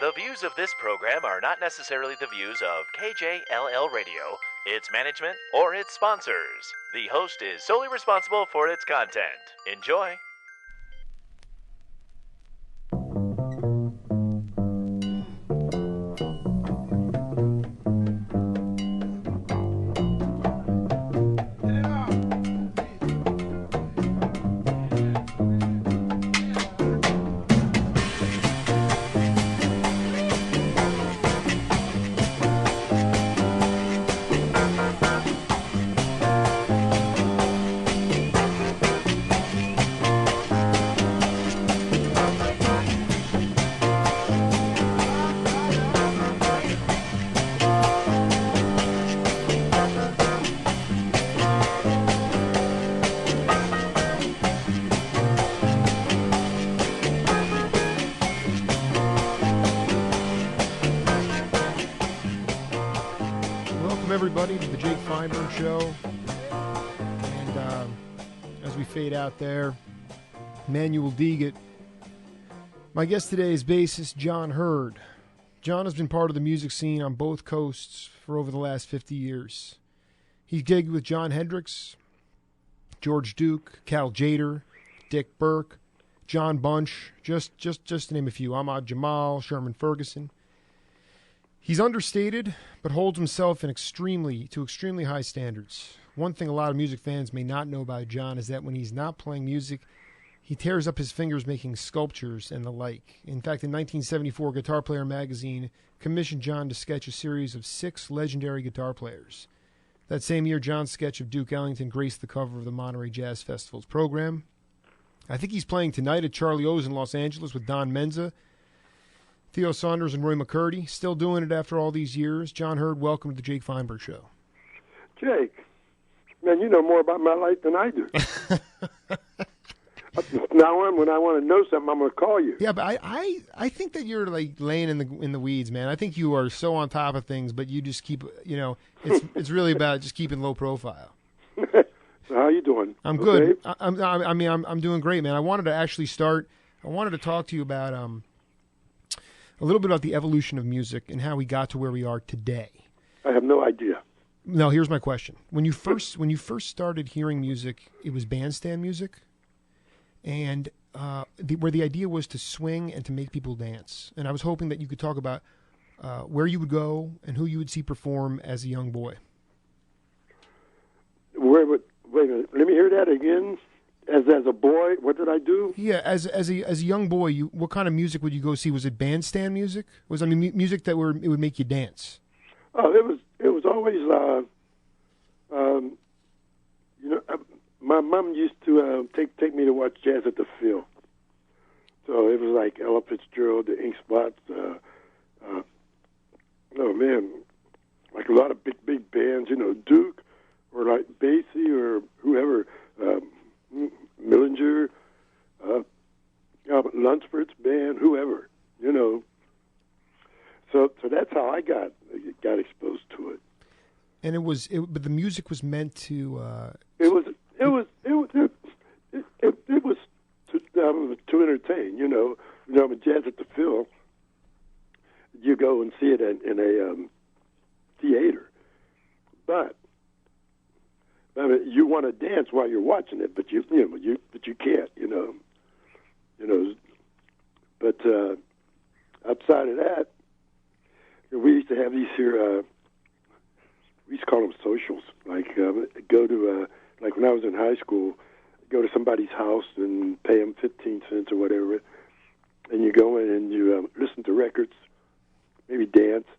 The views of this program are not necessarily the views of KJLL Radio, its management, or its sponsors. The host is solely responsible for its content. Enjoy. Everybody to the Jake Feinberg Show, and as we fade out there, Manuel Degat. My guest today is bassist John Hurd. John has been part of the music scene on both coasts for over the last 50 years. He's gigged with John Hendricks, George Duke, Cal Tjader, Dick Burke, John Bunch, just to name a few, Ahmad Jamal, Sherman Ferguson. He's understated, but holds himself to extremely high standards. One thing a lot of music fans may not know about John is that when he's not playing music, he tears up his fingers making sculptures and the like. In fact, in 1974, Guitar Player magazine commissioned John to sketch a series of 6 legendary guitar players. That same year, John's sketch of Duke Ellington graced the cover of the Monterey Jazz Festival's program. I think he's playing tonight at Charlie O's in Los Angeles with Don Menza, Theo Saunders, and Roy McCurdy. Still doing it after all these years. John Hurd, welcome to the Jake Feinberg Show. Jake, man, you know more about my life than I do. Now on, when I want to know something, I'm going to call you. Yeah, but I think that you're like laying in the weeds, man. I think you are so on top of things, but you just keep, it's really about just keeping low profile. So how you doing? I'm good. I'm doing great, man. I wanted to talk to you about a little bit about the evolution of music and how we got to where we are today. I have no idea. No, here's my question. When you first started hearing music, it was bandstand music, and where the idea was to swing and to make people dance. And I was hoping that you could talk about where you would go and who you would see perform as a young boy. Wait a minute. Let me hear that again. As a boy, what did I do? Yeah, as a young boy, what kind of music would you go see? Was it bandstand music? Music that it would make you dance? Oh, it was always my mom used to take me to watch Jazz at the Phil. So it was like Ella Fitzgerald, the Ink Spots. Oh man, like a lot of big bands, Duke or like Basie or whoever. Millinger, Lunsford's band, whoever, So that's how I got exposed to it. And but the music was meant to. It was to entertain. With Jazz at the Phil, you go and see it in a theater, but. I mean, you want to dance while you're watching it, but you can't, But outside of that, we used to have these here. We used to call them socials. Like go to like when I was in high school, go to somebody's house and pay them 15 cents or whatever, and you go in and you listen to records, maybe dance.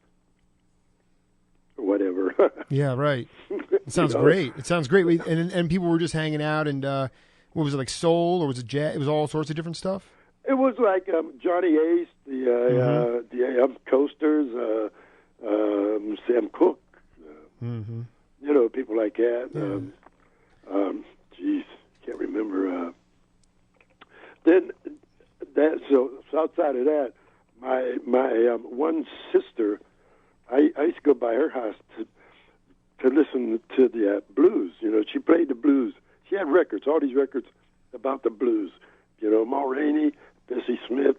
Or whatever. Yeah, right. It sounds great. It sounds great. And people were just hanging out, and what was it, like soul, or was it jazz? It was all sorts of different stuff? It was like Johnny Ace, the Coasters, Sam Cooke, people like that. Yeah. Can't remember. Then so outside of that, my one sister, I used to go by her house to listen to the blues. She played the blues. She had records, all these records about the blues. Ma Rainey, Bessie Smith,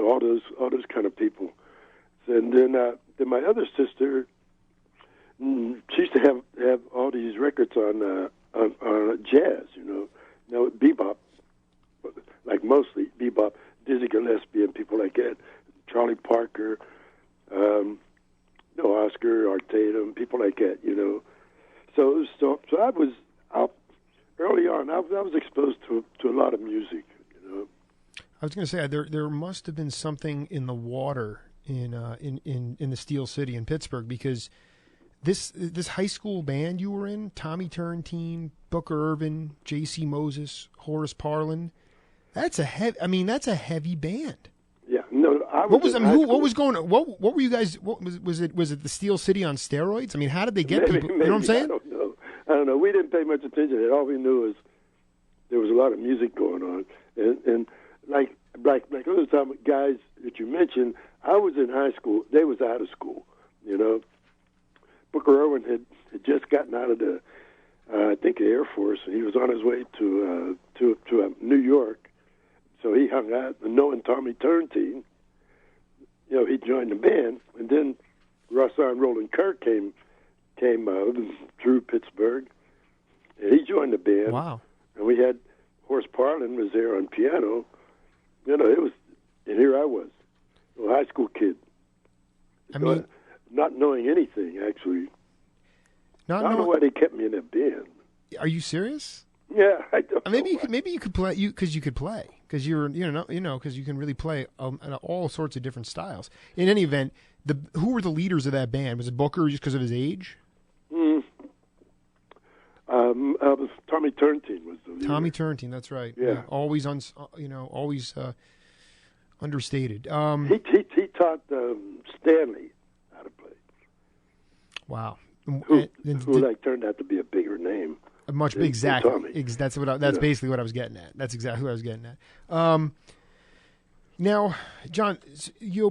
all those kind of people. And then my other sister, she used to have all these records on jazz, bebop, like mostly bebop, Dizzy Gillespie and people like that, Charlie Parker, Oscar, Art Tatum, people like that, So I was out early on. I was exposed to a lot of music, I was going to say there must have been something in the water in the Steel City in Pittsburgh, because this high school band you were in, Tommy Turntine, Booker Irvin, J.C. Moses, Horace Parlin, that's a heavy band. Yeah, no, I was. What was going on? What were you guys? What was it? Was it the Steel City on steroids? I mean, how did they get people? You know what I'm saying? I don't know. We didn't pay much attention to it. All we knew was there was a lot of music going on, and like other time guys that you mentioned, I was in high school. They was out of school. Booker Irwin had just gotten out of the I think the Air Force, and he was on his way to New York. So he hung out, and knowing Tommy Turntine, he joined the band, and then Russell and Roland Kirk came through Pittsburgh, and he joined the band. Wow! And we had Horace Parlin was there on piano. It was, and here I was, a high school kid. Not knowing anything actually. I don't know why they kept me in that band. Are you serious? Yeah, I don't. Maybe you could play because you could play because you're because you can really play all sorts of different styles. In any event, who were the leaders of that band? Was it Booker just because of his age? Tommy Turntine was the leader. Tommy Turntine, that's right. Yeah, always understated. He taught Stanley how to play. Wow. Who turned out to be a bigger name. Exactly. That's basically what I was getting at. That's exactly what I was getting at. Now, John,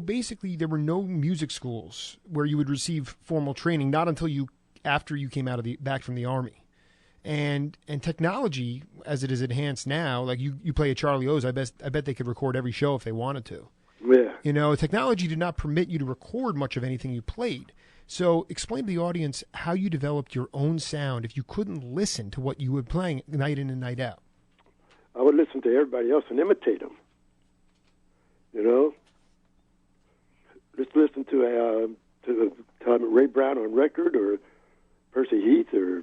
basically there were no music schools where you would receive formal training, not until after you came back from the Army. And technology, as it is enhanced now, like you play a Charlie O's, I bet they could record every show if they wanted to. Yeah. Technology did not permit you to record much of anything you played. So explain to the audience how you developed your own sound if you couldn't listen to what you were playing night in and night out. I would listen to everybody else and imitate them. Just listen to Ray Brown on record, or Percy Heath, or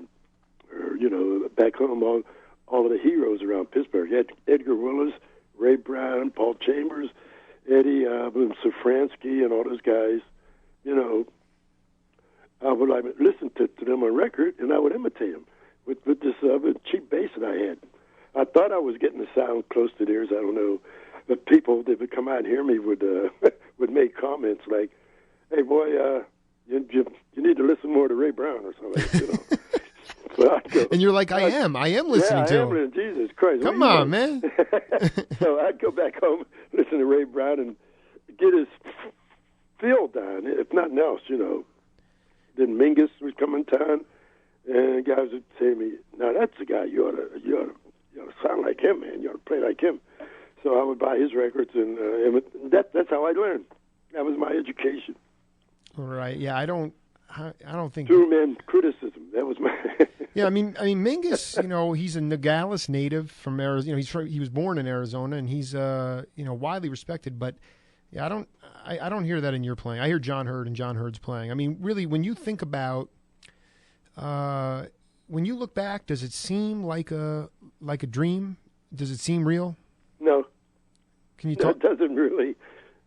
back home all of the heroes around Pittsburgh. Edgar Willis, Ray Brown, Paul Chambers, Eddie Safransky, and all those guys. I would listen to them on record, and I would imitate them with this cheap bass that I had. I thought I was getting the sound close to theirs. I don't know. But people that would come out and hear me would make comments like, "Hey, boy, you need to listen more to Ray Brown or something." So I'd go, and you're like, I am listening to him. Jesus Christ. Come on, man. So I'd go back home, listen to Ray Brown, and get his feel down, if nothing else, Then Mingus would come in town, and guys would say to me, "Now that's the guy you ought to sound like him, man. You ought to play like him." So I would buy his records, and that's how I learned. That was my education. Right? Yeah, I don't think. True man criticism. That was my. Yeah, I mean, Mingus. He's a Nogales native from Arizona. He was born in Arizona, and he's widely respected. But yeah, I don't hear that in your playing. I hear John Hurd and John Hurd's playing. I mean, really, when you think about, when you look back, does it seem like a dream? Does it seem real? No. Can you talk? It doesn't really.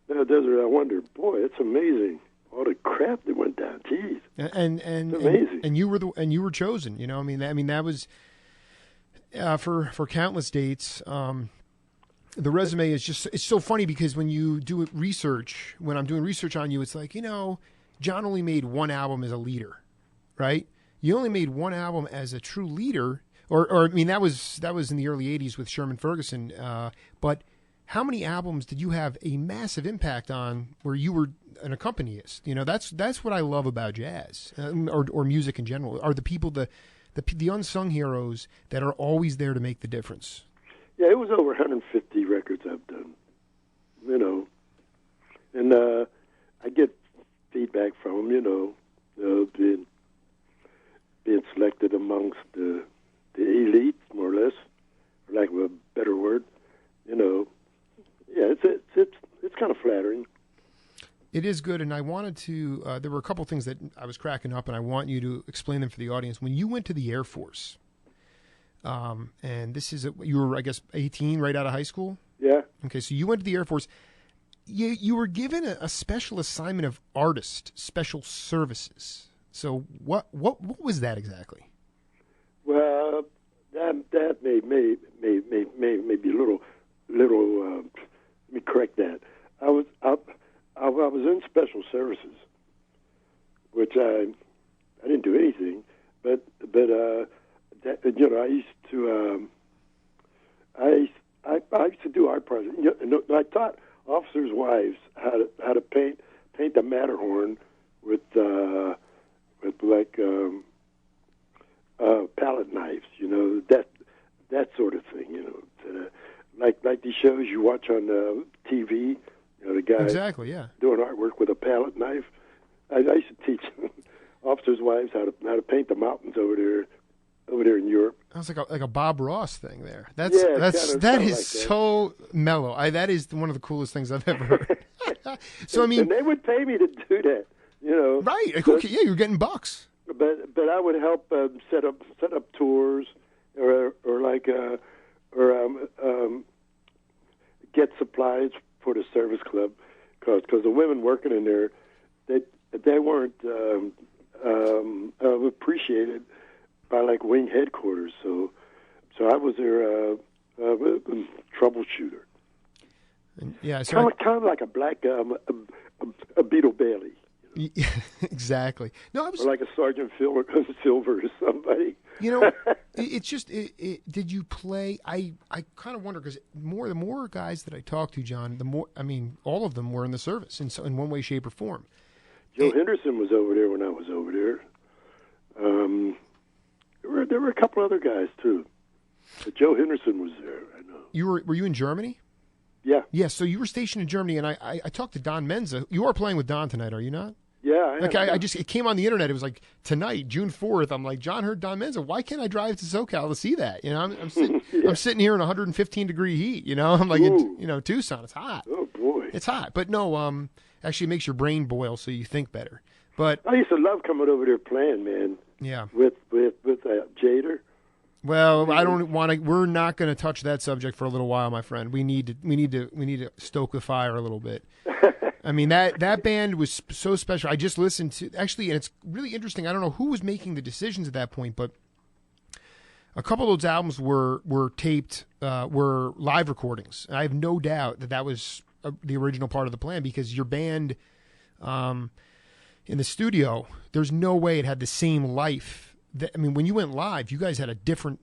No, it doesn't. I wonder, boy, it's amazing. All the crap that went down. Jeez. And it's amazing. And you were chosen. I mean that was for countless dates. The resume is it's so funny because when you do research, when I'm doing research on you, it's like, John only made one album as a leader, right? You only made one album as a true leader, or I mean, that was in the early 80s with Sherman Ferguson. But how many albums did you have a massive impact on where you were an accompanist? That's what I love about jazz or music in general, are the people, the unsung heroes that are always there to make the difference. Yeah, it was over 150 records I've done. back from them, being selected amongst the elite, more or less, for lack of a better word. Yeah, it's kind of flattering. It is good, and I wanted to. There were a couple things that I was cracking up, and I want you to explain them for the audience. When you went to the Air Force, and this is you were, I guess, 18, right out of high school. Yeah. Okay, so you went to the Air Force. You were given a special assignment of artist special services. So what was that exactly? Well, that may be a little. Let me correct that. I was in special services, which I didn't do anything, but I used to I used to do art projects. I taught officers' wives how to paint the Matterhorn with like palette knives, that sort of thing, like these shows you watch on TV, the guy exactly, yeah, doing artwork with a palette knife. I used to teach officers' wives how to paint the mountains over there in Europe. That's like a Bob Ross thing there. That is so mellow. That is one of the coolest things I've ever heard. So and they would pay me to do that, Right? Okay, yeah, you're getting bucks. But I would help set up tours or get supplies for the service club, because the women working in there, they weren't appreciated by like wing headquarters. So I was their troubleshooter. And, yeah, so kind of like a black a Beetle Bailey. Yeah, exactly. No, I was or like a Sergeant Silver or somebody. It's just. Did you play? I kind of wonder, because the more guys that I talked to, John, the more. I mean, all of them were in the service in one way, shape, or form. Joe Henderson was over there when I was over there. There were a couple other guys too, but Joe Henderson was there. I know. Were you in Germany? Yeah. Yeah. So you were stationed in Germany, and I talked to Don Menza. You are playing with Don tonight, are you not? Yeah. It came on the internet. It was like tonight, June 4th. I'm like, John heard Don Menza. Why can't I drive to SoCal to see that? I'm sitting. Yeah. I'm sitting here in 115 degree heat. I'm like, Tucson. It's hot. Oh boy. It's hot, but no. Actually, it makes your brain boil, so you think better. But I used to love coming over there playing, man. Yeah. With Tjader. Well, I don't want to. We're not going to touch that subject for a little while, my friend. We need to stoke the fire a little bit. I mean, that band was so special. I just listened to, actually, and it's really interesting. I don't know who was making the decisions at that point, but a couple of those albums were taped, were live recordings. And I have no doubt that was the original part of the plan, because your band in the studio, there's no way it had the same life. When you went live, you guys had a different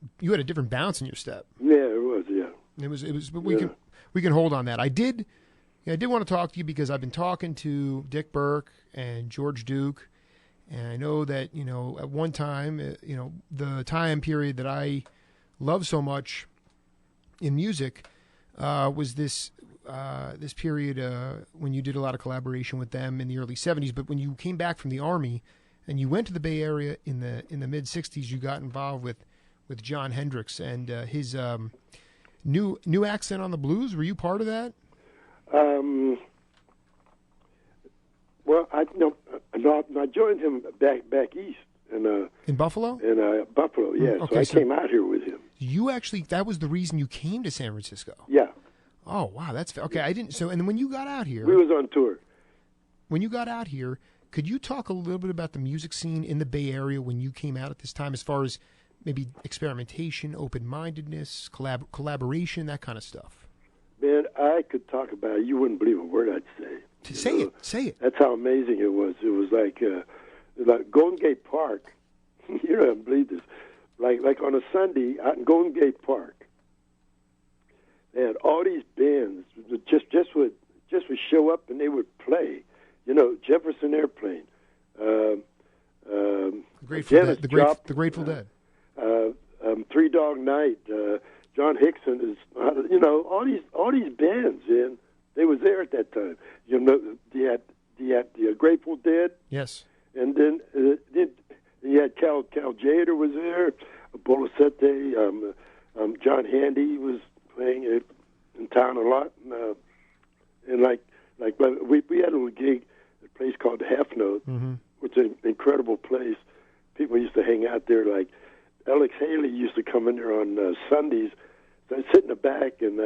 bounce in your step. Yeah, it was. Yeah, it was. But we can hold on that. I did want to talk to you because I've been talking to Dick Burke and George Duke, and I know that at one time, the time period that I love so much in music was this period when you did a lot of collaboration with them in the early '70s. But when you came back from the Army and you went to the Bay Area in the mid '60s, you got involved with John Hendricks and his new accent on the blues. Were you part of that? Well, I joined him back east in Buffalo. In Buffalo, yeah. Okay, so I came out here with him. That was the reason you came to San Francisco. Yeah. Oh wow, that's okay. I didn't. So, and then when you got out here, we was on tour. When you got out here, could you talk a little bit about the music scene in the Bay Area when you came out at this time, as far as maybe experimentation, open-mindedness, collaboration, that kind of stuff? Man, I could talk about it. You wouldn't believe a word I'd say. Say it. That's how amazing it was. It was like Golden Gate Park. You don't believe this. Like on a Sunday out in Golden Gate Park, they had all these bands just would show up and they would play. Jefferson Airplane, the Grateful Dead, Three Dog Night, John Hickson is, all these bands, man. They was there at that time. You the Grateful Dead, Yes. and then you had Cal Tjader was there, Bolasete, John Handy was playing in town a lot, and like we had a little gig at a place called the Half Note, which is an incredible place. People used to hang out there. Like Alex Haley used to come in there on Sundays. So I'd sit in the back and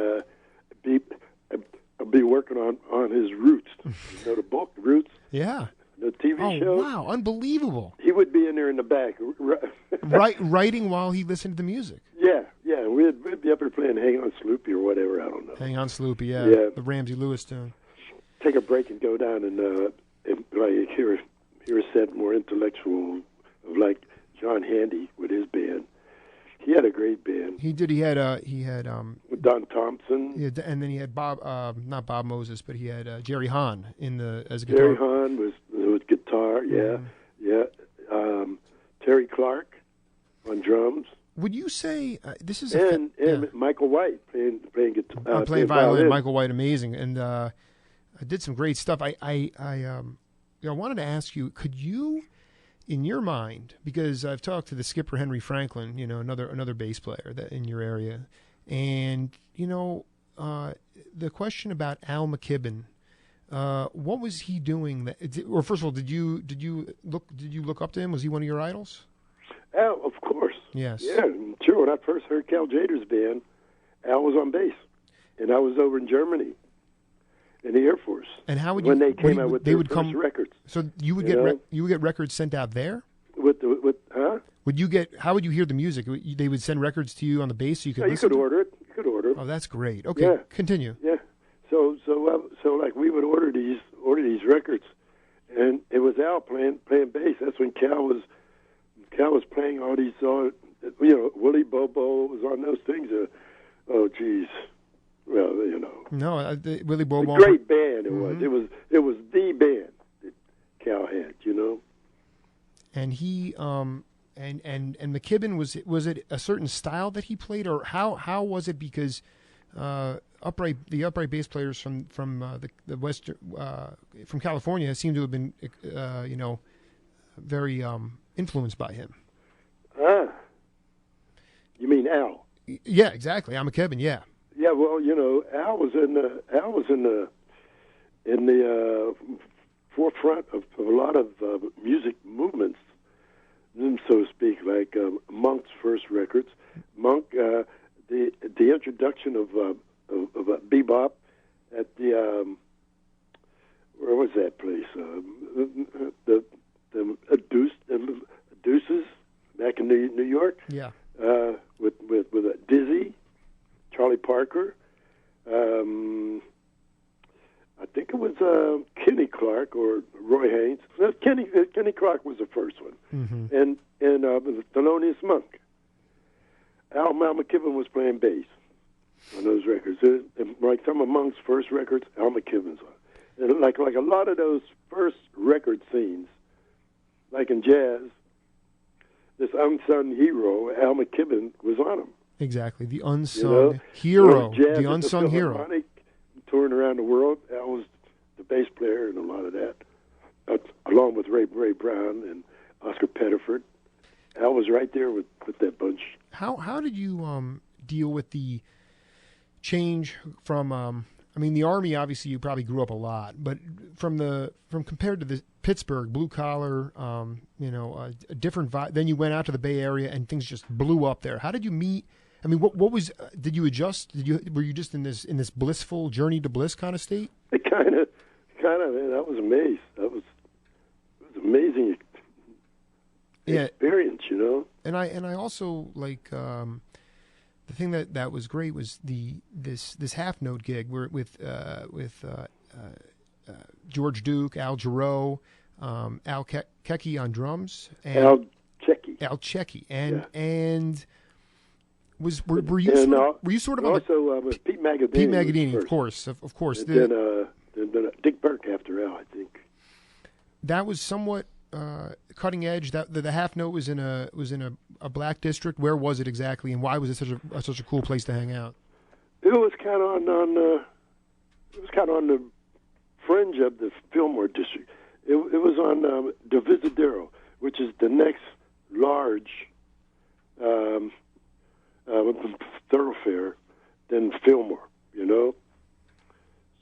be working on his Roots. You know the book, Roots? Yeah. The TV show? Oh, wow. Unbelievable. He would be in there in the back. Writing while he listened to the music. Yeah. We'd be up there playing Hang On Sloopy or whatever, I don't know. Hang On Sloopy, yeah. The Ramsey Lewis tune. Take a break and go down and like hear a set more intellectual of like John Handy with his band. He had a great band. He did. He had with Don Thompson. Yeah, and then he had Bob, not Bob Moses, but he had Jerry Hahn as a guitar. Jerry Hahn was guitar. Yeah. Terry Clark on drums. Would you say this is and Michael White playing guitar, playing violin? Michael White, amazing, and I did some great stuff. I wanted to ask you, could you, in your mind, because I've talked to the skipper Henry Franklin, another bass player that in your area, and the question about Al McKibben, what was he doing? Or first of all, did you look up to him? Was he one of your idols? Al, of course. Yes. Yeah, sure. When I first heard Cal Tjader's band, Al was on bass, and I was over in Germany in the Air Force. And how would when they came out with their first records? So you would get records sent out there? Huh? How would you hear the music? They would send records to you on the bass so you could listen? You could order it. You could order it. Oh, that's great. Okay, yeah. Continue. Yeah. So like we would order these records, and it was Al playing bass. That's when Cal was playing all these Willie Bobo was on those things. Oh geez. Well, No, Willie Bobo. A great band it was. It was the band that Cal had, And he and McKibben, was it a certain style that he played, or how was it? Because the upright bass players from the western from California seem to have been very influenced by him. You mean Al? Yeah, exactly. I'm McKibben. Yeah. Yeah, well, Al was in the forefront of a lot of music movements, so to speak, like Monk's first records. Monk, the introduction of Bebop at the where was that place? The Deuces back in New York. Yeah. With Dizzy. Charlie Parker, I think it was Kenny Clark or Roy Haynes. Kenny Clark was the first one, and Thelonious Monk. Al McKibben was playing bass on those records. Like some of Monk's first records, Al McKibben's on. And like a lot of those first record scenes, like in jazz, this unsung hero, Al McKibben, was on them. Exactly, the unsung hero, the unsung hero. Touring around the world, Al was the bass player and a lot of that, along with Ray Brown and Oscar Peterson. Al was right there with that bunch. How did you deal with the change from? The Army, obviously, you probably grew up a lot, but from compared to the Pittsburgh blue collar, a different vibe. Then you went out to the Bay Area and things just blew up there. How did you meet? What was? Did you adjust? Were you just in this blissful journey to bliss kind of state? Kind of. Man, I was amazed. It was amazing experience, And I also like the thing that was great was this half note gig with George Duke, Al Jarreau, Al Kecki on drums, and Al Checki, and. Were you sort of also with Pete Magadini? Pete Magadini, of course. And then Dick Burke after Al, I think. That was somewhat cutting edge. That the half note was in a black district. Where was it exactly, and why was it such a cool place to hang out? It was kind of on the fringe of the Fillmore district. It was on Divisadero, which is the next large thoroughfare than Fillmore. You know,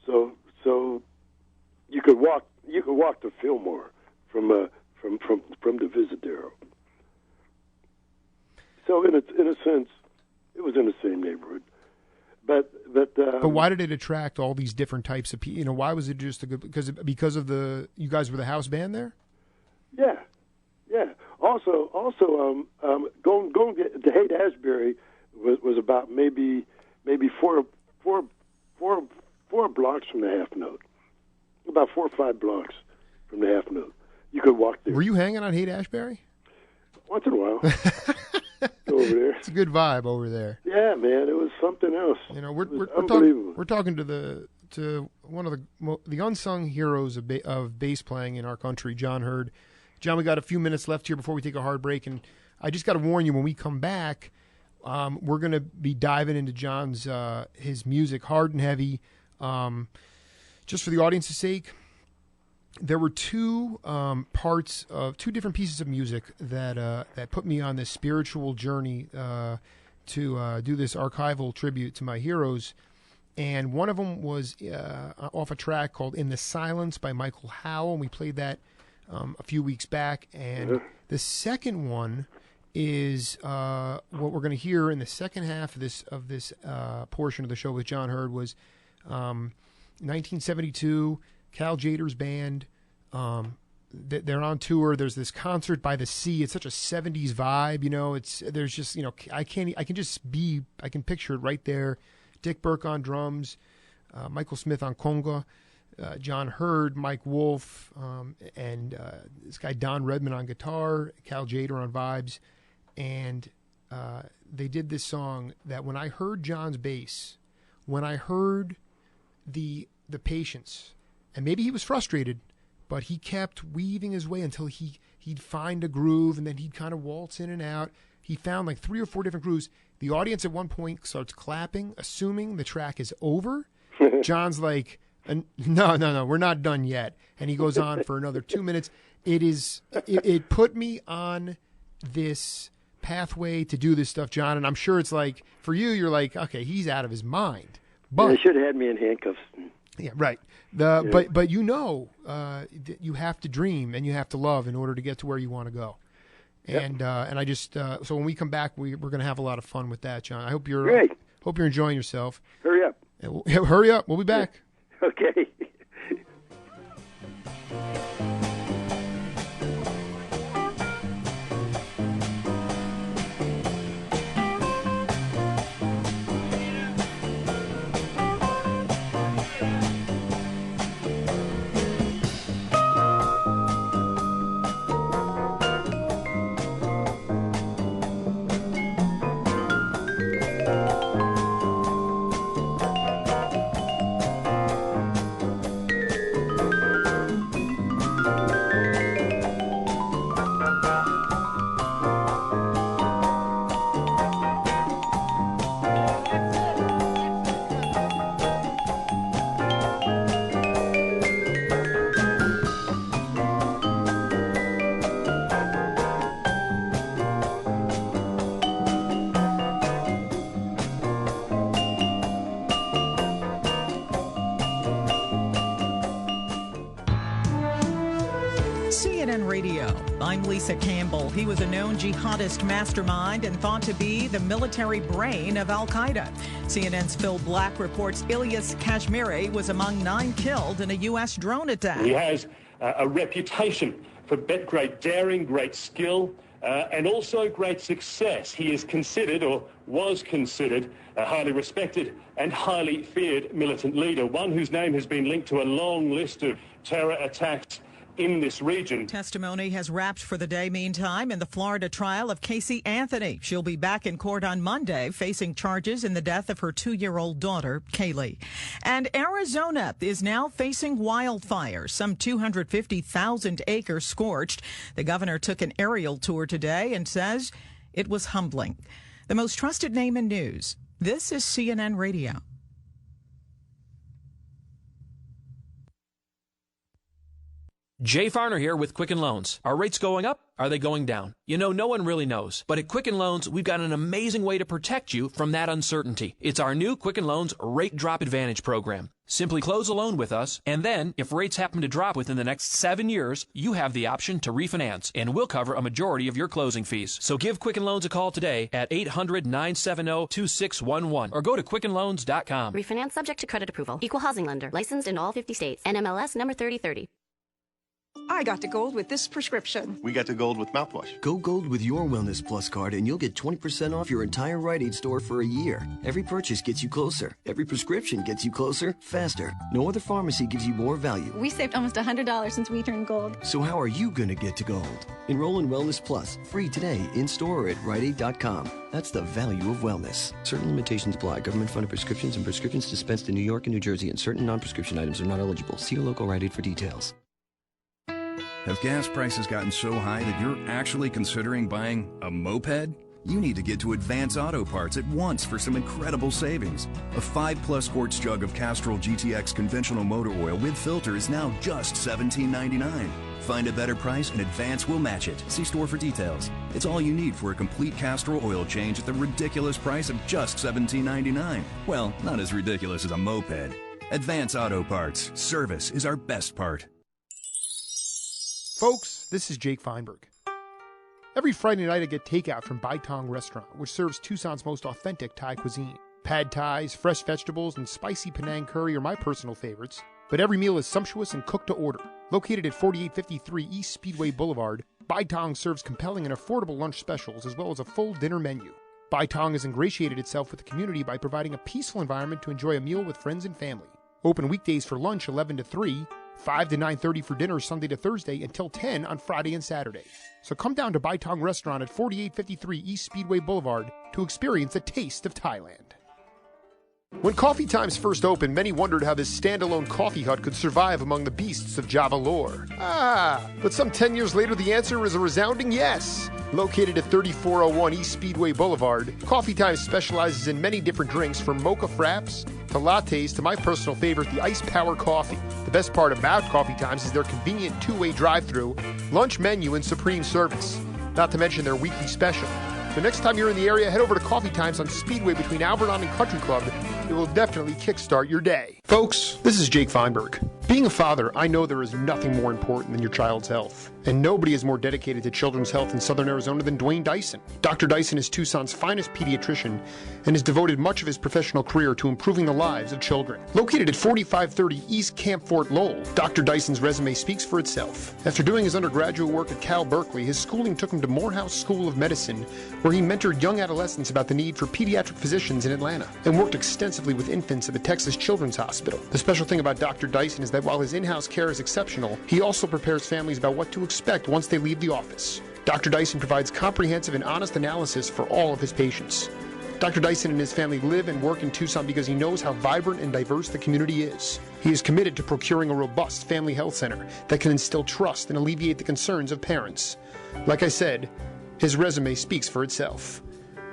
so you could walk to Fillmore from Divisadero. So in a sense, it was in the same neighborhood. But why did it attract all these different types of people? You know, why was it just a good because of you guys were the house band there? Yeah. Also, going to Haight-Ashbury was about maybe four blocks from the half note, about 4 or 5 blocks from the half note. You could walk there. Were you hanging on Haight-Ashbury? Once in a while. Over there. It's a good vibe over there. Yeah, man, it was something else. You know, we're talking to one of the unsung heroes of bass playing in our country, John Hurd. John, we got a few minutes left here before we take a hard break, and I just got to warn you, when we come back, we're going to be diving into John's his music, hard and heavy. Just for the audience's sake, there were two parts of two different pieces of music that put me on this spiritual journey to do this archival tribute to my heroes. And one of them was off a track called "In the Silence" by Michael Howell, and we played that a few weeks back. And the second one is what we're going to hear in the second half of this portion of the show with John Hurd was 1972. Cal Tjader's band, they're on tour. There's this concert by the sea. It's such a 70s vibe, you know. There's just, you know, I can picture it right there. Dick Burke on drums, Michael Smith on conga, John Hurd, Mike Wolf, and this guy Don Redman on guitar, Cal Tjader on vibes, and they did this song that when I heard John's bass, when I heard the patience. And maybe he was frustrated, but he kept weaving his way until he'd find a groove, and then he'd kind of waltz in and out. He found like 3 or 4 different grooves. The audience at one point starts clapping, assuming the track is over. John's like, no, we're not done yet. And he goes on for another 2 minutes. It put me on this pathway to do this stuff, John. And I'm sure it's like, for you, you're like, okay, he's out of his mind. But they should have had me in handcuffs. Yeah, right. But you know, you have to dream and you have to love in order to get to where you want to go. And and I just so when we come back, we're going to have a lot of fun with that, John. I hope you're enjoying yourself. Hurry up. Hurry up. We'll be back. Okay. CNN Radio. I'm Lisa Campbell. He was a known jihadist mastermind and thought to be the military brain of al-Qaeda. CNN's Phil Black reports Ilyas Kashmiri was among 9 killed in a U.S. drone attack. He has a reputation for great daring, great skill, and also great success. He is considered, or was considered, a highly respected and highly feared militant leader, one whose name has been linked to a long list of terror attacks in this region. Testimony has wrapped for the day, meantime, in the Florida trial of Casey Anthony. She'll be back in court on Monday, facing charges in the death of her 2-year-old daughter, Kaylee. And Arizona is now facing wildfires, some 250,000 acres scorched. The governor took an aerial tour today and says it was humbling. The most trusted name in news. This is CNN Radio. Jay Farner here with Quicken Loans. Are rates going up? Are they going down? You know, no one really knows. But at Quicken Loans, we've got an amazing way to protect you from that uncertainty. It's our new Quicken Loans Rate Drop Advantage program. Simply close a loan with us, and then, if rates happen to drop within the next 7 years, you have the option to refinance, and we'll cover a majority of your closing fees. So give Quicken Loans a call today at 800-970-2611 or go to QuickenLoans.com. Refinance subject to credit approval. Equal housing lender. Licensed in all 50 states. NMLS number 3030. I got to gold with this prescription. We got to gold with mouthwash. Go gold with your Wellness Plus card and you'll get 20% off your entire Rite Aid store for a year. Every purchase gets you closer. Every prescription gets you closer, faster. No other pharmacy gives you more value. We saved almost $100 since we turned gold. So how are you going to get to gold? Enroll in Wellness Plus, free today, in-store or at RiteAid.com. That's the value of wellness. Certain limitations apply. Government-funded prescriptions and prescriptions dispensed in New York and New Jersey and certain non-prescription items are not eligible. See your local Rite Aid for details. Have gas prices gotten so high that you're actually considering buying a moped? You need to get to Advance Auto Parts at once for some incredible savings. A 5+ quarts jug of Castrol GTX conventional motor oil with filter is now just $17.99. Find a better price and Advance will match it. See store for details. It's all you need for a complete Castrol oil change at the ridiculous price of just $17.99. Well, not as ridiculous as a moped. Advance Auto Parts. Service is our best part. Folks, this is Jake Feinberg. Every Friday night I get takeout from Bai Tong Restaurant, which serves Tucson's most authentic Thai cuisine. Pad Thais, fresh vegetables, and spicy Penang curry are my personal favorites, but every meal is sumptuous and cooked to order. Located at 4853 East Speedway Boulevard, Bai Tong serves compelling and affordable lunch specials as well as a full dinner menu. Bai Tong has ingratiated itself with the community by providing a peaceful environment to enjoy a meal with friends and family. Open weekdays for lunch 11 to 3, 5 to 9:30 for dinner Sunday to Thursday, until 10 on Friday and Saturday. So come down to Bai Tong Restaurant at 4853 East Speedway Boulevard to experience a taste of Thailand. When Coffee Times first opened, many wondered how this standalone coffee hut could survive among the beasts of Java lore. But some 10 years later, the answer is a resounding yes. Located at 3401 East Speedway Boulevard, Coffee Times specializes in many different drinks from mocha fraps to lattes to my personal favorite, the Ice Power Coffee. The best part about Coffee Times is their convenient two-way drive-thru, lunch menu, and supreme service. Not to mention their weekly special. The next time you're in the area, head over to Coffee Times on Speedway between Alvernon and Country Club. It will definitely kickstart your day. Folks, this is Jake Feinberg. Being a father, I know there is nothing more important than your child's health. And nobody is more dedicated to children's health in Southern Arizona than Dwayne Dyson. Dr. Dyson is Tucson's finest pediatrician and has devoted much of his professional career to improving the lives of children. Located at 4530 East Camp Fort Lowell, Dr. Dyson's resume speaks for itself. After doing his undergraduate work at Cal Berkeley, his schooling took him to Morehouse School of Medicine, where he mentored young adolescents about the need for pediatric physicians in Atlanta, and worked extensively with infants at the Texas Children's Hospital. The special thing about Dr. Dyson is that while his in-house care is exceptional, he also prepares families about what to expect once they leave the office. Dr. Dyson provides comprehensive and honest analysis for all of his patients. Dr. Dyson and his family live and work in Tucson because he knows how vibrant and diverse the community is. He is committed to procuring a robust family health center that can instill trust and alleviate the concerns of parents. Like I said, his resume speaks for itself.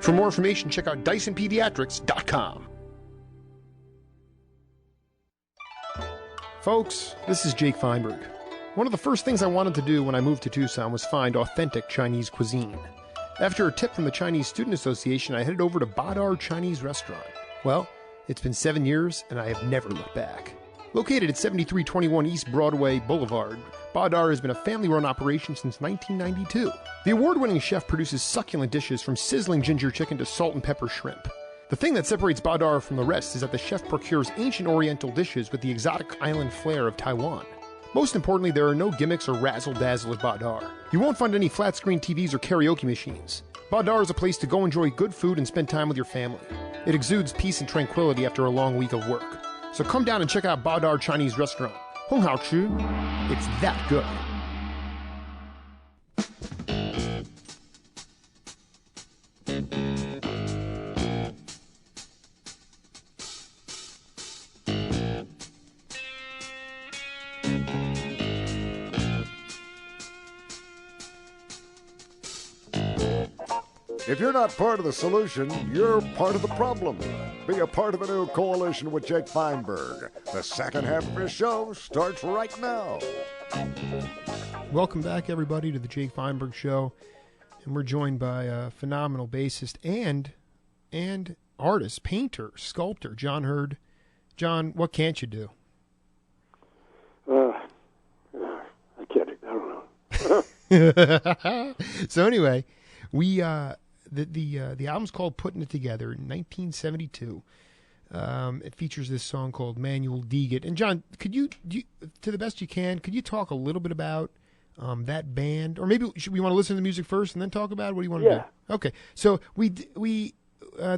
For more information, check out DysonPediatrics.com. Folks, this is Jake Feinberg. One of the first things I wanted to do when I moved to Tucson was find authentic Chinese cuisine. After a tip from the Chinese Student Association, I headed over to Badar Chinese Restaurant. Well, it's been 7 years, and I have never looked back. Located at 7321 East Broadway Boulevard, Badar has been a family-run operation since 1992. The award-winning chef produces succulent dishes from sizzling ginger chicken to salt and pepper shrimp. The thing that separates Badar from the rest is that the chef procures ancient oriental dishes with the exotic island flair of Taiwan. Most importantly, there are no gimmicks or razzle-dazzle at Badar. You won't find any flat-screen TVs or karaoke machines. Badar is a place to go enjoy good food and spend time with your family. It exudes peace and tranquility after a long week of work. So come down and check out Badar Chinese Restaurant. Hong Hao Chu. It's that good. If you're not part of the solution, you're part of the problem. Be a part of a new coalition with Jake Feinberg. The second half of his show starts right now. Welcome back, everybody, to the Jake Feinberg Show. And we're joined by a phenomenal bassist and artist, painter, sculptor, John Hurd. John, what can't you do? I can't. I don't know. So anyway, we the album's called Putting It Together in 1972. It features this song called Manual Deegit. And John, could you, to the best you can, could you talk a little bit about that band? Or maybe we want to listen to the music first and then talk about it? What do you want to do? Okay. So the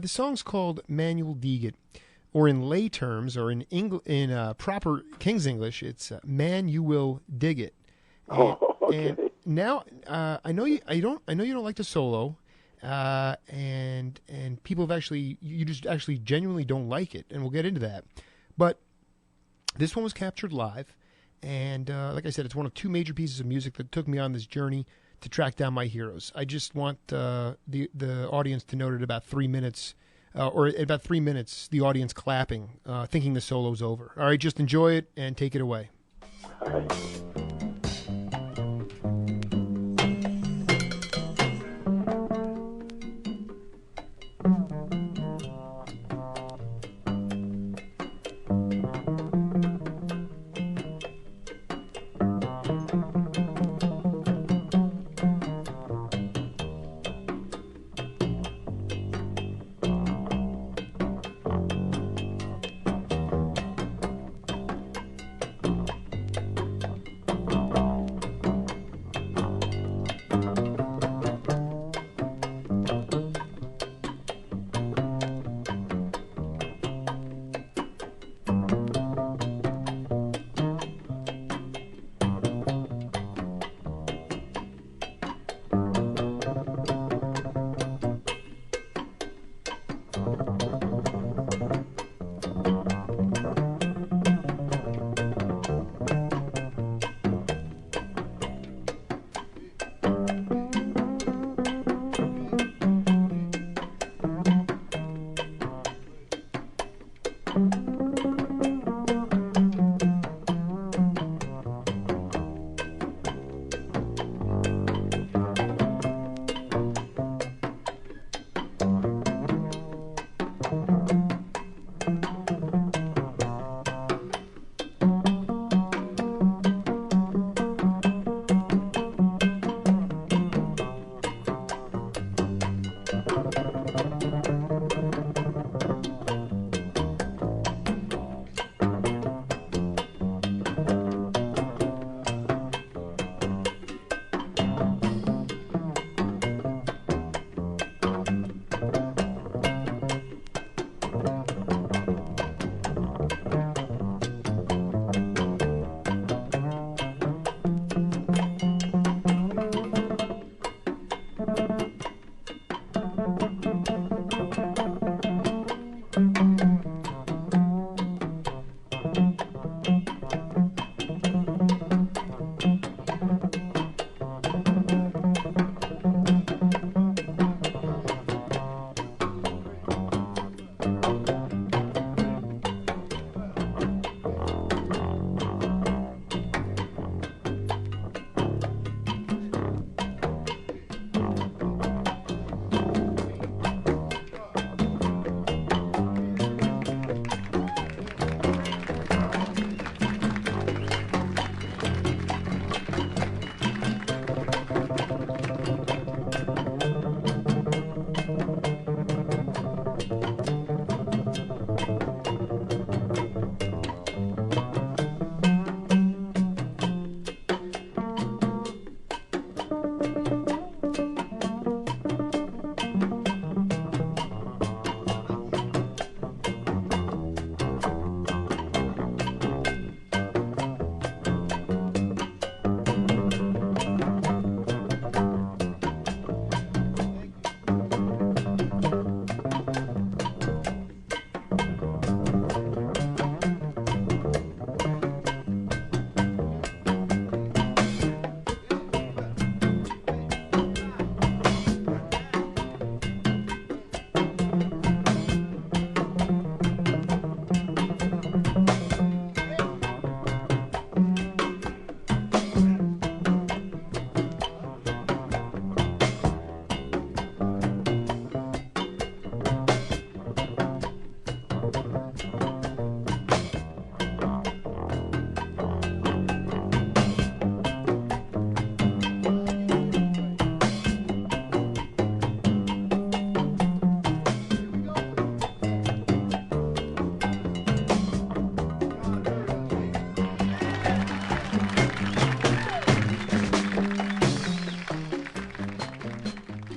song's called Manual Deegit, or in lay terms, or in proper King's English, it's Man You Will Dig It. And, okay. And now I know you don't like to solo, and people have you just actually genuinely don't like it, and we'll get into that. But this one was captured live, and like I said, it's one of two major pieces of music that took me on this journey to track down my heroes. I just want the audience to note at about 3 minutes, or at about 3 minutes, the audience clapping, thinking the solo's over. All right, just enjoy it and take it away. All right.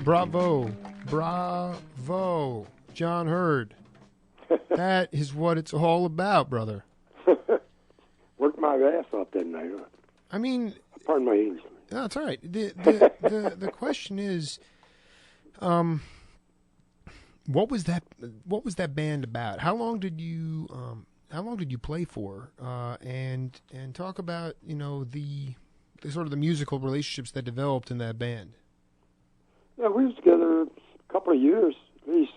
Bravo, John Hurd. That is what it's all about, brother. Worked my ass off that night. Huh? I mean, pardon my English. No, it's all right. The question is, what was that band about? How long did you play for? And talk about the sort of the musical relationships that developed in that band. Yeah, we was together a couple of years at least.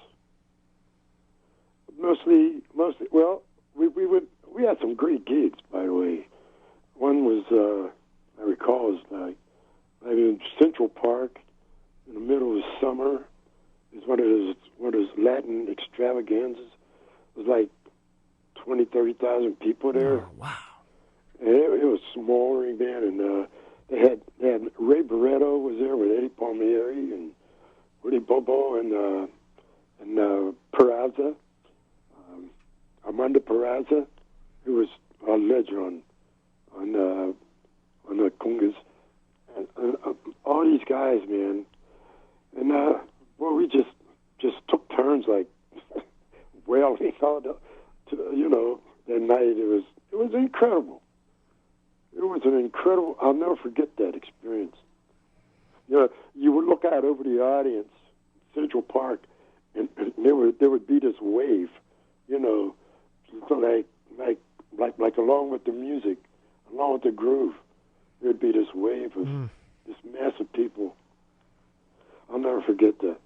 Mostly. Well, we had some great gigs, by the way. One was I recall was like in Central Park in the middle of summer. It was one of those Latin extravaganzas. It was like 30,000 people there. Oh, wow! And it was a smaller band, and they had Ray Barretto was there with Eddie Palmieri and Woody Bobo and Peraza, Armando Peraza, who was a legend on the congas, and all these guys, man. And well, we just took turns like wailing all that night. It was incredible. It was an incredible. I'll never forget that experience. You would look out over the audience, Central Park, and there would be this wave, like along with the music, along with the groove, there would be this wave of this mass of people. I'll never forget that.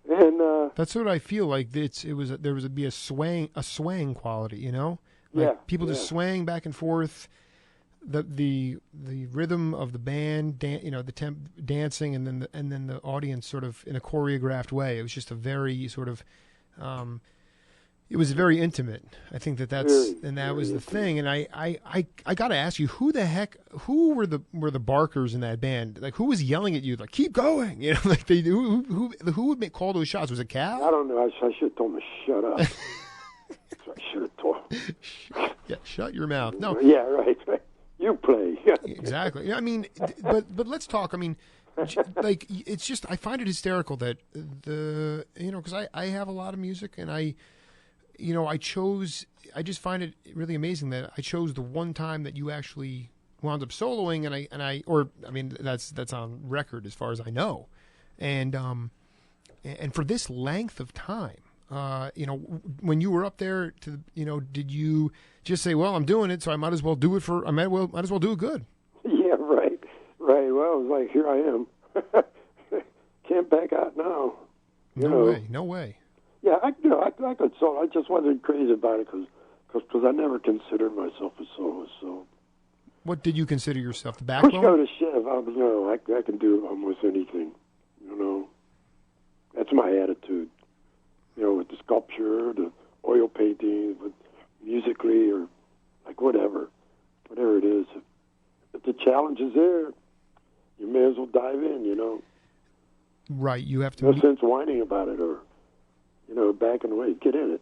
And that's what I feel like. There would be a swaying quality, like people just swaying back and forth. The rhythm of the band, the dancing, and then the audience sort of in a choreographed way. It was just a very sort of, it was very intimate. I think that was the thing. And I got to ask you, who were the barkers in that band? Like, who was yelling at you, like, keep going? Like who would call those shots? Was it Cal? I don't know. I should have told him to shut up. I should have told him. Yeah, shut your mouth. No. Yeah, right. You play. Exactly. I mean, but let's talk. I mean, like, it's just, I find it hysterical that because I have a lot of music, and I just find it really amazing that I chose the one time that you actually wound up soloing, and that's on record as far as I know, and for this length of time. When you were up there, did you just say, "Well, I'm doing it, so I might as well do it might as well do it good"? Yeah, right. Well, it was like, here I am, can't back out now. No way. Yeah, I could solo. I just wasn't crazy about it because I never considered myself a soloist. So, what did you consider yourself? The backbone? Push go to shove. I can do almost anything. That's my attitude. With the sculpture, the oil painting, with musically, or like whatever it is. If the challenge is there, you may as well dive in. Right. You have to. No sense whining about it or, backing away. Get in it.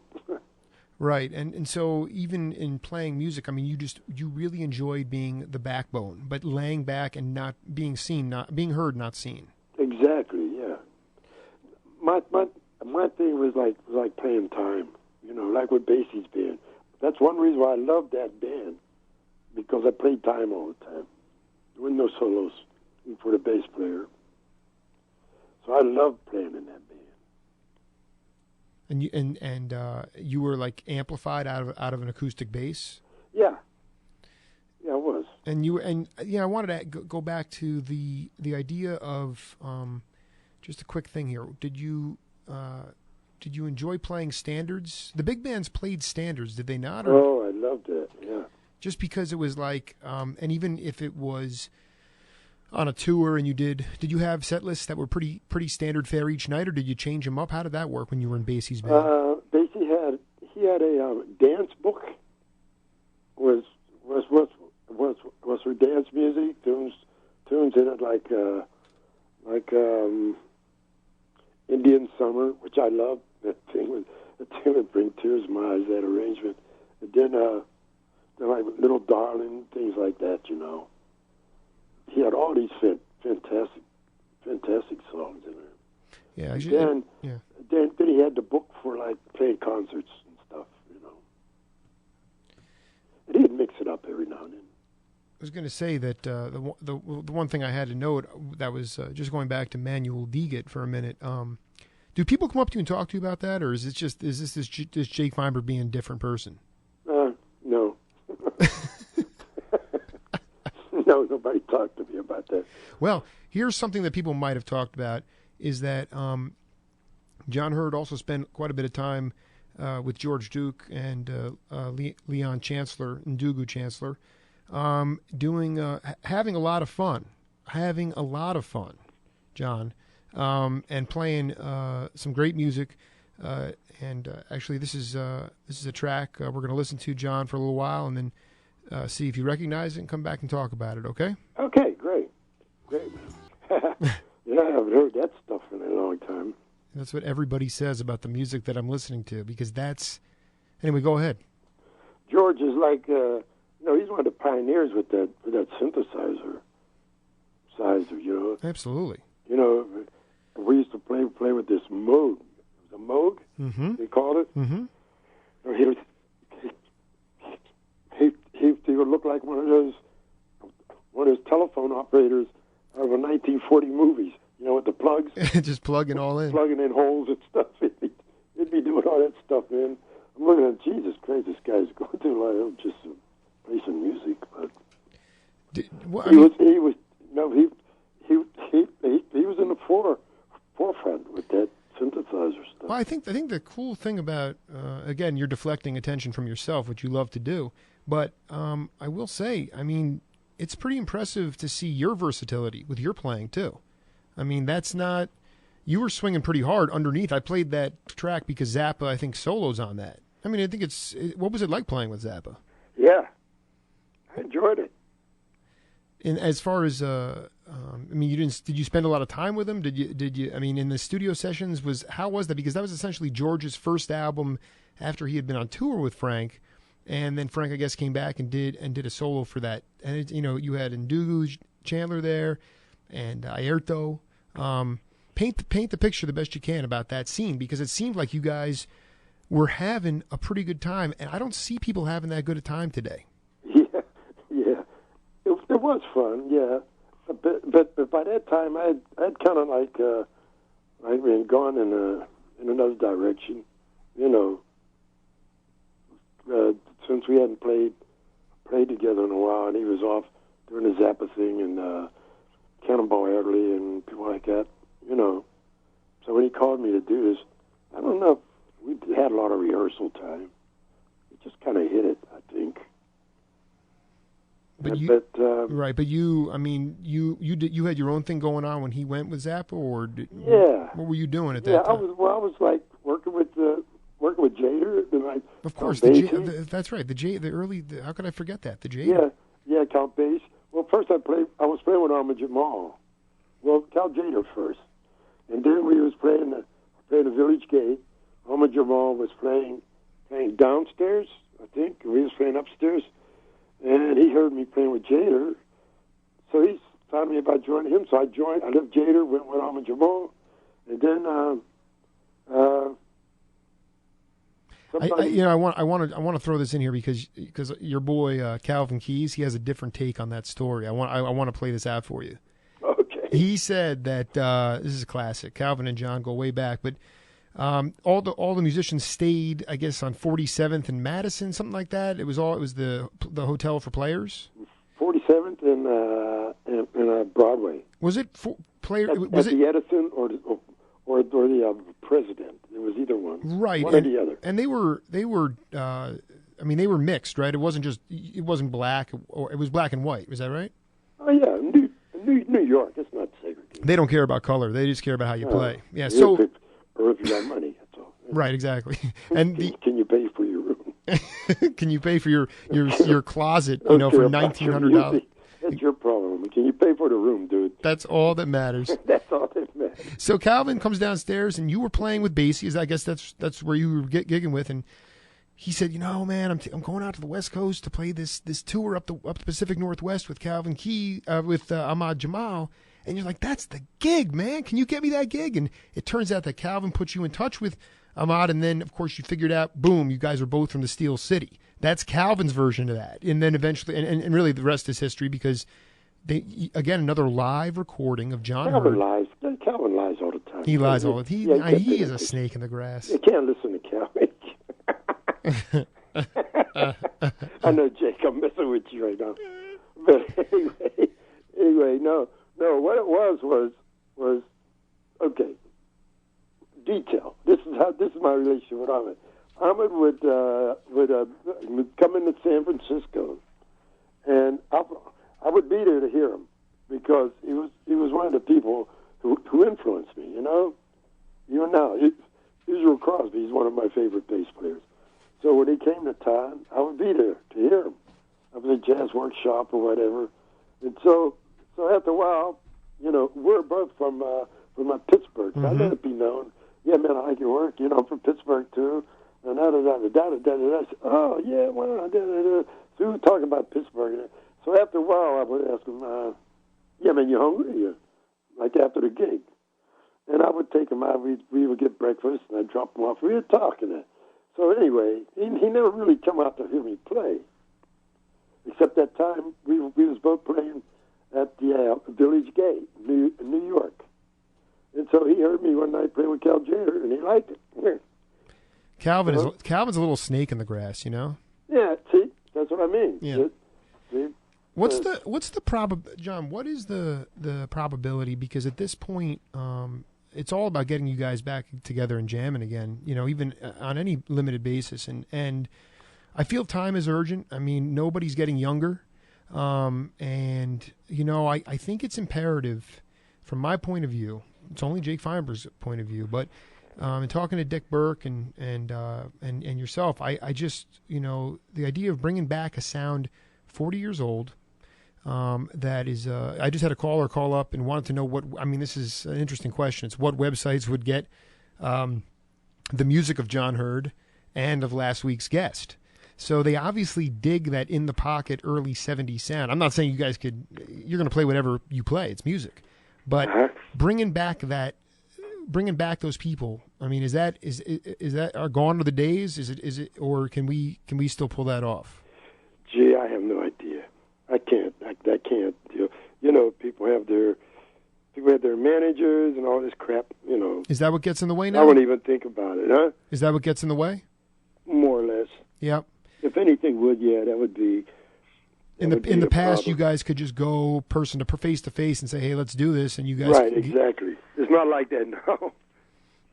Right. And so even in playing music, I mean, you really enjoyed being the backbone, but laying back and not being seen, not being heard, not seen. Exactly. Yeah. My thing was like playing time, like with Basie's band. That's one reason why I loved that band, because I played time all the time. There were no solos for the bass player. So I loved playing in that band. And you were like amplified out of an acoustic bass? Yeah. Yeah, I was. I wanted to go back to the idea of just a quick thing here. Did you enjoy playing standards? The big bands played standards, did they not? Oh, I loved it. Yeah. Just because it was like, and even if it was on a tour, and did you have set lists that were pretty standard fare each night, or did you change them up? How did that work when you were in Basie's band? Basie had a dance book. Was for dance music, tunes in it like Indian Summer, which I loved. That thing would bring tears to my eyes, that arrangement. And then like Little Darling, things like that, He had all these fantastic songs in there. Yeah, Then he had the book for like playing concerts and stuff, you know. And he'd mix it up every now and then. I was going to say that the one thing I had to note that was just going back to Manuel Deget for a minute. Do people come up to you and talk to you about that, or is this Jake Feinberg being a different person? No. No, nobody talked to me about that. Well, here's something that people might have talked about is that John Hurd also spent quite a bit of time with George Duke and Leon Chancellor, Ndugu Chancellor, having a lot of fun, John, and playing some great music. Actually, this is a track we're going to listen to, John, for a little while, and then see if you recognize it and come back and talk about it. Okay? Okay, great, man. Yeah, I haven't heard that stuff in a long time. That's what everybody says about the music that I'm listening to, because that's... Anyway, go ahead. George is like, he's one of the pioneers with that synthesizer, you know. Absolutely. You know, we used to play with this Moog. It was a Moog, they called it. Mm-hmm. He would look like one of those telephone operators out of a 1940 movies. You know, with the plugs. Just plugging all in. Plugging in holes and stuff. He'd be doing all that stuff, man. I'm looking at Jesus Christ, this guy's going through a lot of just play some music, but he was in the forefront with that synthesizer stuff. Well, I think the cool thing about again, you're deflecting attention from yourself, which you love to do. But I will say, I mean, it's pretty impressive to see your versatility with your playing too. I mean, that's not... You were swinging pretty hard underneath. I played that track because Zappa, I think, solos on that. I mean, I think what was it like playing with Zappa? Yeah, I enjoyed it. And as far as, I mean, did you spend a lot of time with him? Did you, I mean, in the studio sessions, how was that? Because that was essentially George's first album after he had been on tour with Frank. And then Frank, I guess, came back and did a solo for that. And, you had Ndugu Chandler there and Airto. Paint the picture the best you can about that scene, because it seemed like you guys were having a pretty good time, and I don't see people having that good a time today. Yeah. It was fun, yeah. But by that time, I'd kind of like gone in another direction, you know. Since we hadn't played together in a while, and he was off doing the Zappa thing and Cannonball Adderley and people like that, you know. So when he called me to do this, I don't know if we had a lot of rehearsal time. We just kind of hit it, I think. But you, I mean, you had your own thing going on when he went with Zappa, or what were you doing at that time? I was like working with Tjader. Of course, that's right. How could I forget that? The Tjader. Yeah, Count Basie. Well, first I was playing with Ahmad Jamal. Well, Cal Tjader first, and then we was playing the Village Gate. Ahmad Jamal was playing downstairs, I think, and we was playing upstairs. And he heard me playing with Tjader, so he found me about joining him. So I joined. I left Tjader, went with Ahmad Jamal, and then I want to throw this in here because your boy Calvin Keys, he has a different take on that story. I want to play this out for you. Okay. He said that this is a classic. Calvin and John go way back, but all the musicians stayed, I guess, on 47th and Madison, something like that. It was the hotel for players. 47th and Broadway. Was it player? Was it the Edison or the President? It was either one. Right, one or the other. And they were. I mean, they were mixed, right? It wasn't black, or it was black and white. Was that right? Oh yeah, New York. It's not segregated. They don't care about color. They just care about how you play. Yeah. Or if you got money, that's all. Right, exactly. And can you pay for your room? Can you pay for your closet? For $1,900. That's your problem. Can you pay for the room, dude? That's all that matters. That's all that matters. So Calvin comes downstairs, and you were playing with Basie. I guess that's where you were gigging with, and he said, man, I'm going out to the West Coast to play this tour up the Pacific Northwest with Calvin Key, with Ahmad Jamal. And you're like, that's the gig, man. Can you get me that gig? And it turns out that Calvin put you in touch with Ahmad, and then, of course, you figured out, boom, you guys were both from the Steel City. That's Calvin's version of that. And then eventually, and really the rest is history, because again, another live recording of John Hurt. Calvin lies all the time. He lies all the time. He is a snake in the grass. You can't listen to Calvin. I know, Jake, I'm messing with you right now. But anyway, no. What it was okay. Detail. This is my relationship with Ahmed. Ahmed would come into San Francisco, and I would be there to hear him, because he was one of the people who influenced me. Even now, Israel Crosby is one of my favorite bass players. So when he came to town, I would be there to hear him. I was at a jazz workshop or whatever, and so after a while, we're both from Pittsburgh. Mm-hmm. I let it be known. Yeah, man, I like your work. I'm from Pittsburgh too. And I said, oh yeah, well, so we were talking about Pittsburgh. So after a while, I would ask him, yeah, man, you hungry? Like after the gig, and I would take him out. We would get breakfast, and I'd drop him off. We were talking. So anyway, he never really come out to hear me play, except that time we was both playing at the Village Gate, New York. And so he heard me one night playing with Cal Tjader, and he liked it. Yeah. Calvin's a little snake in the grass, Yeah, see, that's what I mean. Yeah. See? What's the John? What is the probability? Because at this point, it's all about getting you guys back together and jamming again. Even on any limited basis. And I feel time is urgent. I mean, nobody's getting younger, and I think it's imperative, from my point of view. It's only Jake Feinberg's point of view, but in talking to Dick Burke and yourself, I just the idea of bringing back a sound 40 years old. That is, I just had a caller call up and wanted to know this is an interesting question. It's what websites would get the music of John Hurd and of last week's guest. So they obviously dig that in the pocket early 70s sound. I'm not saying you're going to play whatever you play. It's music. But bringing back those people, is that are gone are the days? Is it, or can we still pull that off? Gee, I have no idea. I can't. People have their managers and all this crap. Is that what gets in the way now? I won't even think about it, huh? Is that what gets in the way? More or less. Yep. If anything would, that would be. In the past, you guys could just go person to face to face and say, "Hey, let's do this," and you guys. Right. Exactly. It's not like that now.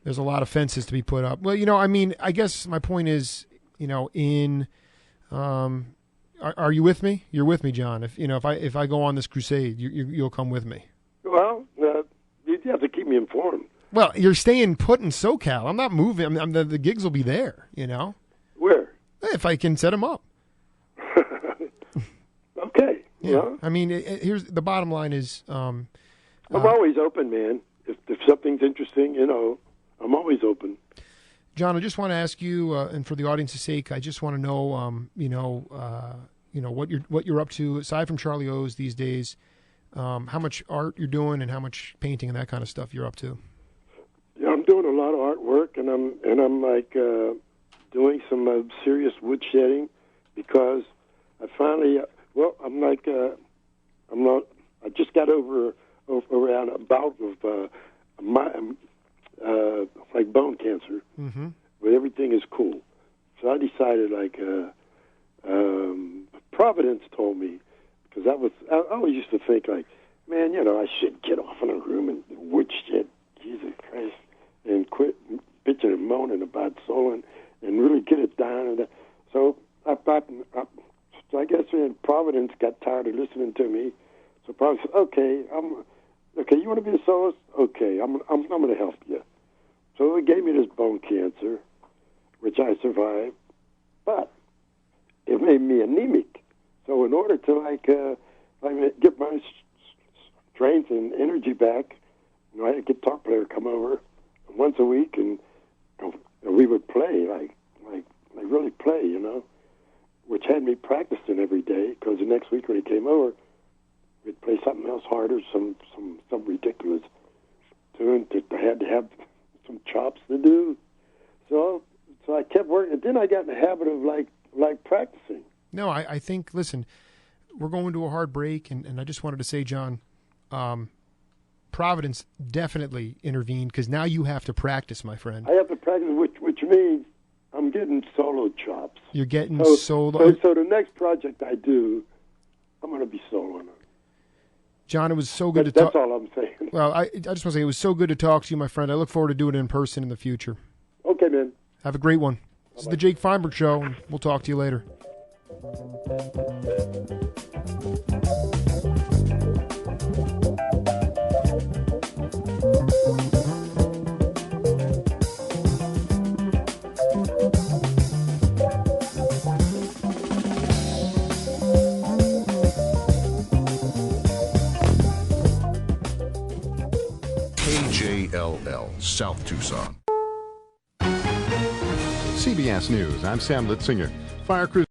There's a lot of fences to be put up. Well, I guess my point is, are you with me? You're with me, John. If I go on this crusade, you'll come with me. Well, you have to keep me informed. Well, you're staying put in SoCal. I'm not moving. The gigs will be there. Where? If I can set them up. Okay. Yeah. Here's the bottom line is. I'm always open, man. If something's interesting, I'm always open. John, I just want to ask you, and for the audience's sake, I just want to know, what you're up to aside from Charlie O's these days. How much art you're doing, and how much painting and that kind of stuff you're up to. Yeah, I'm doing a lot of artwork, and I'm like doing some serious wood shedding, because I finally, I just got over around a bout of like bone cancer, mm-hmm. but everything is cool. So I decided, Providence told me, because I always used to think, man, I should get off in a room and woodshed, Jesus Christ, and quit bitching and moaning about soul and really get it down. So I guess Providence got tired of listening to me. So Providence said, okay, you want to be a soloist? Okay, I'm going to help you. So they gave me this bone cancer, which I survived, but it made me anemic. So in order to get my strength and energy back, I had a guitar player come over once a week, and we would play like really play, which had me practicing every day, because the next week when he came over, we'd play something else harder, some ridiculous tune that I had to have some chops to do. So I kept working, and then I got in the habit of like practicing. No, I think, listen, we're going to a hard break, and I just wanted to say, John, Providence definitely intervened, because now you have to practice, my friend. I have to practice, which means I'm getting solo chops. You're getting solo. So the next project I do, I'm going to be soloing. John, it was so good to talk. That's all I'm saying. Well, I just want to say it was so good to talk to you, my friend. I look forward to doing it in person in the future. Okay, man. Have a great one. This is the Jake Feinberg Show, and we'll talk to you later. KJLL, South Tucson. CBS News, I'm Sam Litzinger. Fire crews